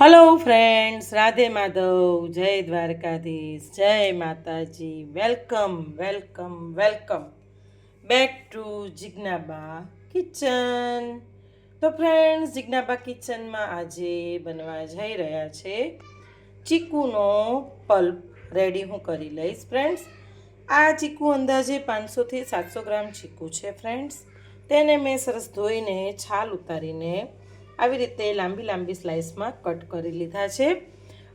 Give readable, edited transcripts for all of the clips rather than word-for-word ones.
Hello friends, Radhe Madhav, જય દ્વારકાધીશ, જય માતાજી. Welcome welcome welcome back to Jignaba kitchen. તો ફ્રેન્ડ્સ, જિજ્ઞાબા કિચનમાં આજે બનવા જઈ રહ્યા છે ચીકુનો પલ્પ. રેડી હું કરી લઈશ ફ્રેન્ડ્સ. આ ચીકુ અંદાજે 500થી 700 ગ્રામ ચીકુ છે ફ્રેન્ડ્સ. તેને મેં સરસ ધોઈને છાલ ઉતારીને આવી રીતે લાંબી લાંબી સ્લાઇસમાં કટ કરી લીધા છે.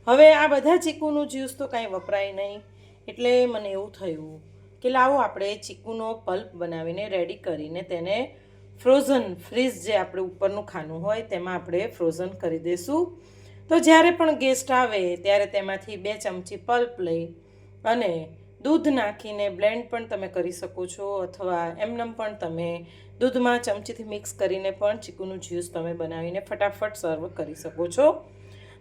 હવે આ બધા ચીકુનું જ્યુસ તો કાંઈ વપરાય નહીં, એટલે મને એવું થયું કે લાવો આપણે ચીકુનો પલ્પ બનાવીને રેડી કરીને તેને ફ્રીઝ જે આપણે ઉપરનું ખાનું હોય તેમાં આપણે ફ્રોઝન કરી દઈશું. તો જ્યારે પણ ગેસ્ટ આવે ત્યારે તેમાંથી 2 ચમચી પલ્પ લઈ અને દૂધ નાખીને બ્લેન્ડ પણ તમે કરી શકો છો, અથવા એમનેમ પણ તમે દૂધમાં ચમચીથી મિક્સ કરીને પણ ચીકુનું જ્યુસ તમે બનાવીને ફટાફટ સર્વ કરી શકો છો.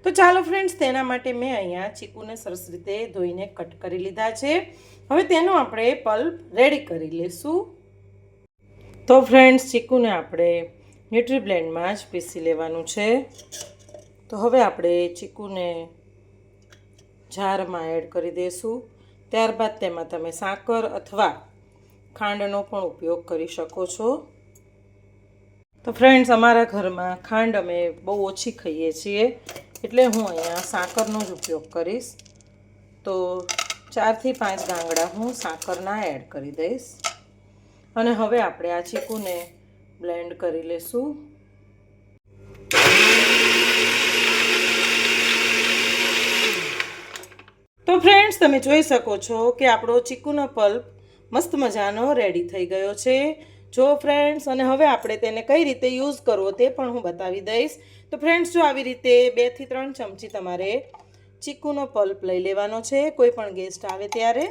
તો ચાલો ફ્રેન્ડ્સ, તેના માટે મેં અહીંયા ચીકુને સરસ રીતે ધોઈને કટ કરી લીધા છે. હવે તેનો આપણે પલ્પ રેડી કરી લઈશું. તો ફ્રેન્ડ્સ, ચીકુને આપણે ન્યુટ્રી બ્લેન્ડમાં જ પીસી લેવાનું છે. તો હવે આપણે ચીકુને જારમાં એડ કરી દઈશું. ત્યારબાદ તેમાં તમે સાકર અથવા ખાંડનો પણ ઉપયોગ કરી શકો છો. તો ફ્રેન્ડ્સ, અમારા ઘરમાં ખાંડ અમે બહુ ઓછી ખાઈએ છીએ, એટલે હું અહીંયા સાકરનો જ ઉપયોગ કરીશ. તો 4થી 5 ગાંગડા હું સાકરના એડ કરી દઈશ. અને હવે આપણે આ ચીકુને બ્લેન્ડ કરી લઈશું. તો ફ્રેન્ડ્સ, તમે જોઈ શકો છો કે આપણો ચીકુનો પલ્પ મસ્ત મજાનો રેડી થઈ ગયો છે. જો ફ્રેન્ડ્સ, અને હવે આપણે તેને કઈ રીતે યુઝ કરવો તે પણ હું બતાવી દઈશ. તો ફ્રેન્ડ્સ, જો આવી રીતે 2 થી 3 ચમચી તમારે ચીકુનો પલ્પ લઈ લેવાનો છે કોઈ પણ ગેસ્ટ આવે ત્યારે.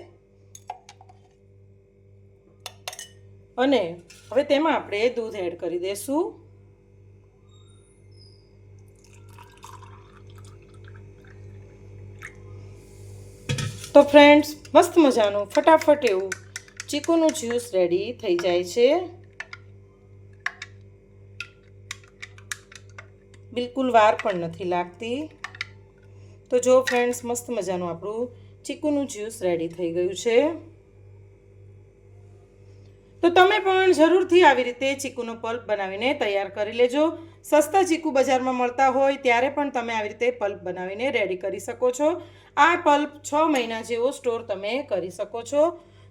અને હવે તેમાં આપણે દૂધ એડ કરી દઈશું. તો ફ્રેન્ડ્સ, મસ્ત મજાનું ફટાફટ એવું ચીકુનું જ્યુસ રેડી થઈ જાય છે. બિલકુલ વાર પણ નથી લાગતી. તો જો ફ્રેન્ડ્સ, મસ્ત મજાનું આપણું ચીકુનું જ્યુસ રેડી થઈ ગયું છે. તો તમે પણ જરૂરથી આવી રીતે ચીકુનો પલ્પ બનાવીને તૈયાર કરી લેજો. સસ્તા ચીકુ બજારમાં મળતા હોય ત્યારે પણ તમે આવી રીતે પલ્પ બનાવીને રેડી કરી શકો છો. આ પલ્પ 6 મહિના જેવો સ્ટોર તમે કરી શકો છો.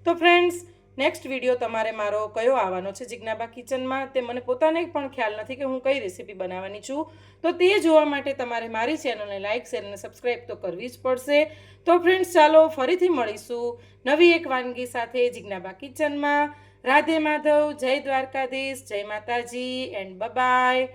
તો ફ્રેન્ડ્સ, નેક્સ્ટ વિડીયો તમારે મારો કયો આવવાનો છે જિજ્ઞાબા કિચનમાં તે મને પોતાને પણ ખ્યાલ નથી કે હું કઈ રેસીપી બનાવવાની છું. તો તે જોવા માટે તમારે મારી ચેનલને લાઇક, શેર અને સબસ્ક્રાઈબ તો કરવી જ પડશે. તો ફ્રેન્ડ્સ, ચાલો ફરીથી મળીશું નવી એક વાનગી સાથે જિજ્ઞાબા કિચનમાં. રાધે માધવ, જય દ્વારકાધીશ, જય માતાજી એન્ડ બાય.